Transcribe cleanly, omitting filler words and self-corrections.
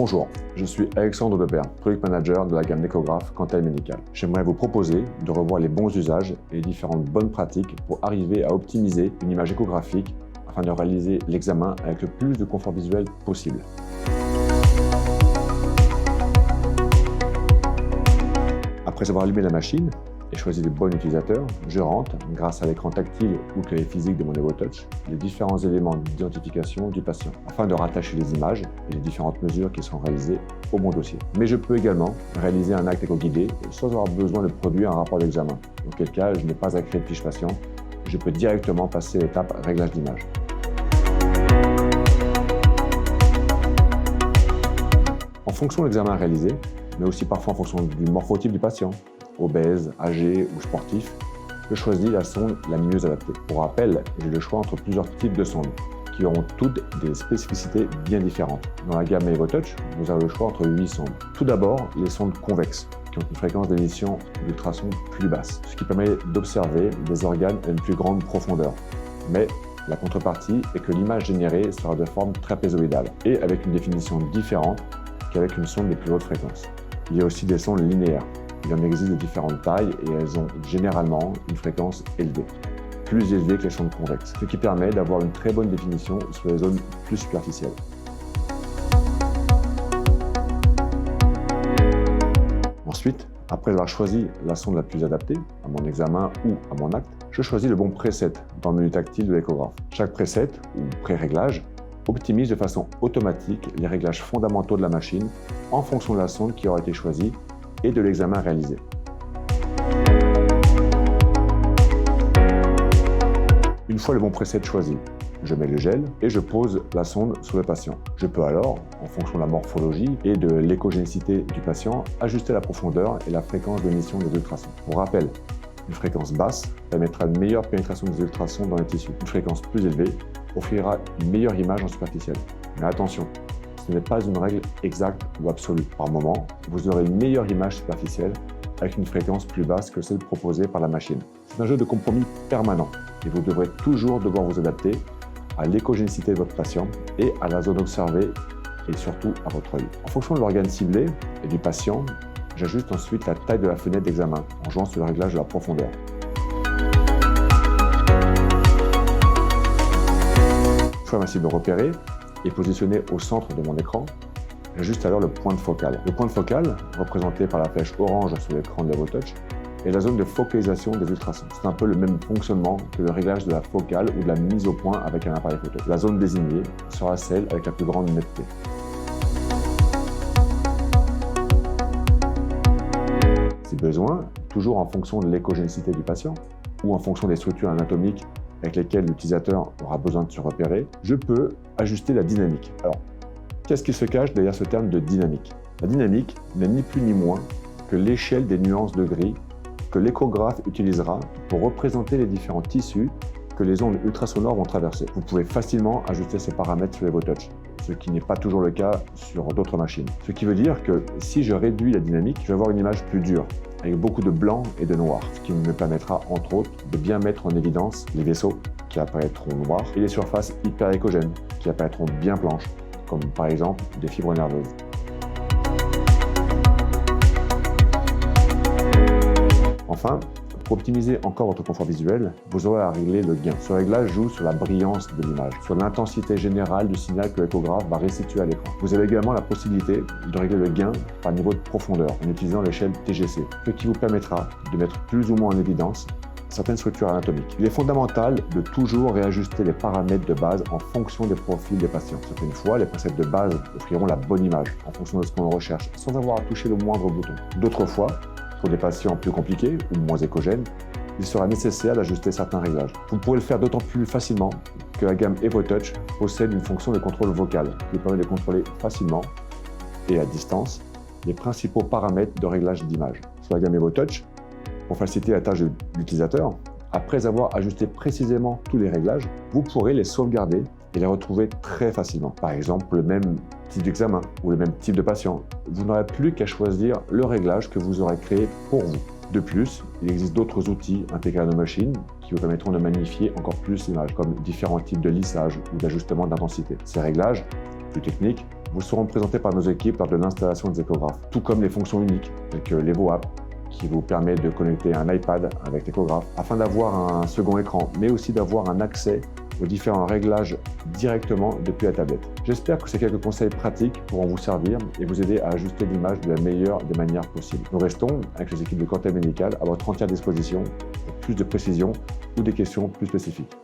Bonjour, je suis Alexandre Debert, Product Manager de la gamme Echograph Quantail Médical. J'aimerais vous proposer de revoir les bons usages et les différentes bonnes pratiques pour arriver à optimiser une image échographique afin de réaliser l'examen avec le plus de confort visuel possible. Après avoir allumé la machine et choisi le bon utilisateur, je rentre, grâce à l'écran tactile ou clavier physique de mon EvoTouch, les différents éléments d'identification du patient, afin de rattacher les images et les différentes mesures qui seront réalisées au bon dossier. Mais je peux également réaliser un acte écho-guidé sans avoir besoin de produire un rapport d'examen, auquel cas je n'ai pas à créer de fiche patient, je peux directement passer à l'étape réglage d'image. En fonction de l'examen réalisé, mais aussi parfois en fonction du morphotype du patient, obèse, âgé ou sportif, je choisis la sonde la mieux adaptée. Pour rappel, j'ai le choix entre plusieurs types de sondes, qui auront toutes des spécificités bien différentes. Dans la gamme EvoTouch, vous avez le choix entre 8 sondes. Tout d'abord, les sondes convexes, qui ont une fréquence d'émission d'ultrasons plus basse, ce qui permet d'observer des organes à une plus grande profondeur. Mais la contrepartie est que l'image générée sera de forme trapézoïdale et avec une définition différente qu'avec une sonde de plus haute fréquence. Il y a aussi des sondes linéaires. Il en existe de différentes tailles et elles ont généralement une fréquence élevée, plus élevée que les sondes convexes, ce qui permet d'avoir une très bonne définition sur les zones plus superficielles. Ensuite, après avoir choisi la sonde la plus adaptée à mon examen ou à mon acte, je choisis le bon preset dans le menu tactile de l'échographe. Chaque preset ou pré-réglage optimise de façon automatique les réglages fondamentaux de la machine en fonction de la sonde qui aura été choisie et de l'examen réalisé. Une fois le bon preset choisi, je mets le gel et je pose la sonde sur le patient. Je peux alors, en fonction de la morphologie et de l'échogénicité du patient, ajuster la profondeur et la fréquence d'émission des ultrasons. Pour rappel, une fréquence basse permettra une meilleure pénétration des ultrasons dans les tissus. Une fréquence plus élevée offrira une meilleure image en superficielle. Mais attention, ce n'est pas une règle exacte ou absolue. Par moment, vous aurez une meilleure image superficielle avec une fréquence plus basse que celle proposée par la machine. C'est un jeu de compromis permanent et vous devrez toujours devoir vous adapter à l'échogénicité de votre patient et à la zone observée et surtout à votre œil. En fonction de l'organe ciblé et du patient, j'ajuste ensuite la taille de la fenêtre d'examen en jouant sur le réglage de la profondeur. Une fois ma cible repérée et positionnée au centre de mon écran, j'ajuste alors le point de focale. Le point de focale, représenté par la flèche orange sur l'écran de l'EvoTouch, est la zone de focalisation des ultrasons. C'est un peu le même fonctionnement que le réglage de la focale ou de la mise au point avec un appareil photo. La zone désignée sera celle avec la plus grande netteté. Si besoin, toujours en fonction de l'échogénicité du patient ou en fonction des structures anatomiques avec lesquelles l'utilisateur aura besoin de se repérer, je peux ajuster la dynamique. Alors, qu'est-ce qui se cache derrière ce terme de dynamique? La dynamique n'est ni plus ni moins que l'échelle des nuances de gris que l'échographe utilisera pour représenter les différents tissus que les ondes ultrasonores vont traverser. Vous pouvez facilement ajuster ces paramètres sur l'EvoTouch, ce qui n'est pas toujours le cas sur d'autres machines. Ce qui veut dire que si je réduis la dynamique, je vais avoir une image plus dure, avec beaucoup de blanc et de noir, ce qui me permettra entre autres de bien mettre en évidence les vaisseaux qui apparaîtront noirs et les surfaces hyper-échogènes qui apparaîtront bien blanches, comme par exemple des fibres nerveuses. Enfin, pour optimiser encore votre confort visuel, vous aurez à régler le gain. Ce réglage joue sur la brillance de l'image, sur l'intensité générale du signal que l'échographe va restituer à l'écran. Vous avez également la possibilité de régler le gain par niveau de profondeur en utilisant l'échelle TGC, ce qui vous permettra de mettre plus ou moins en évidence certaines structures anatomiques. Il est fondamental de toujours réajuster les paramètres de base en fonction des profils des patients. Certaines fois, les presets de base offriront la bonne image en fonction de ce qu'on recherche, sans avoir à toucher le moindre bouton. D'autres fois, pour des patients plus compliqués ou moins échogènes, il sera nécessaire d'ajuster certains réglages. Vous pourrez le faire d'autant plus facilement que la gamme EvoTouch possède une fonction de contrôle vocal qui vous permet de contrôler facilement et à distance les principaux paramètres de réglage d'image. Sur la gamme EvoTouch, pour faciliter la tâche de l'utilisateur, après avoir ajusté précisément tous les réglages, vous pourrez les sauvegarder et les retrouver très facilement. Par exemple, le même type d'examen ou le même type de patient. Vous n'aurez plus qu'à choisir le réglage que vous aurez créé pour vous. De plus, il existe d'autres outils intégrés à nos machines qui vous permettront de magnifier encore plus l'image, comme différents types de lissage ou d'ajustement d'intensité. Ces réglages, plus techniques, vous seront présentés par nos équipes lors de l'installation des échographes, tout comme les fonctions uniques, telles que l'Evo App, qui vous permet de connecter un iPad avec l'échographe, afin d'avoir un second écran, mais aussi d'avoir un accès aux différents réglages directement depuis la tablette. J'espère que ces quelques conseils pratiques pourront vous servir et vous aider à ajuster l'image de la meilleure des manières possibles. Nous restons, avec les équipes de Quantum Médical, à votre entière disposition pour plus de précision ou des questions plus spécifiques.